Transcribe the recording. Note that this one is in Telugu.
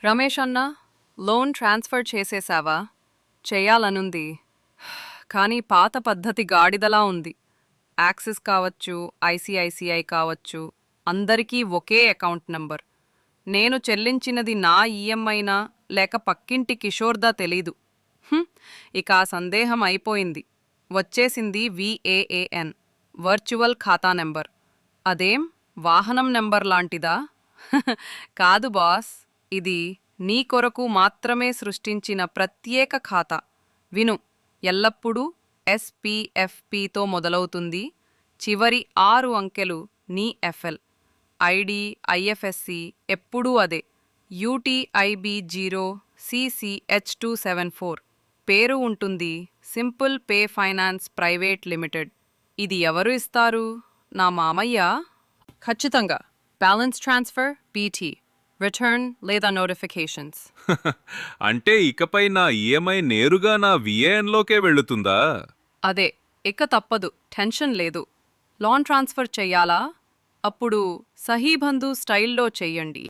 రమేష్ అన్న, లోన్ ట్రాన్స్ఫర్ చేసేశావా? చెయ్యాలనుంది. కానీ పాత పద్ధతి గాడిదలా ఉంది. యాక్సిస్ కావచ్చు, ఐసిఐసిఐ కావచ్చు, అందరికీ ఒకే అకౌంట్ నంబర్. నేను చెల్లించినది నా ఈఎంఐనా లేక పక్కింటి కిషోర్దా తెలీదు. ఇక ఆ సందేహం అయిపోయింది. వచ్చేసింది VAAN, వర్చువల్ ఖాతా నెంబర్. అదేం వాహనం నెంబర్ లాంటిదా? కాదు బాస్, ఇది నీ కొరకు మాత్రమే సృష్టించిన ప్రత్యేక ఖాతా. విను, ఎల్లప్పుడూ SPFPతో మొదలవుతుంది. చివరి 6 అంకెలు నీ FL. ID, IFSC ఎప్పుడూ అదే. UTIB0CCH274. పేరు ఉంటుంది simple pay finance private limited. ఇది ఎవరు ఇస్తారు? నా మామయ్య? ఖచ్చితంగా. బ్యాలెన్స్ ట్రాన్స్ఫర్ BT, రిటర్న్ లేదా నోటిఫికేషన్స్. అంటే ఇకపై నా ఈఎంఐ నేరుగా నా విఏఎన్లోకే వెళ్లుతుందా? అదే, ఇక తప్పదు, టెన్షన్ లేదు. లోన్ ట్రాన్స్ఫర్ చెయ్యాలా? అప్పుడు సహీబంధు స్టైల్లో చెయ్యండి.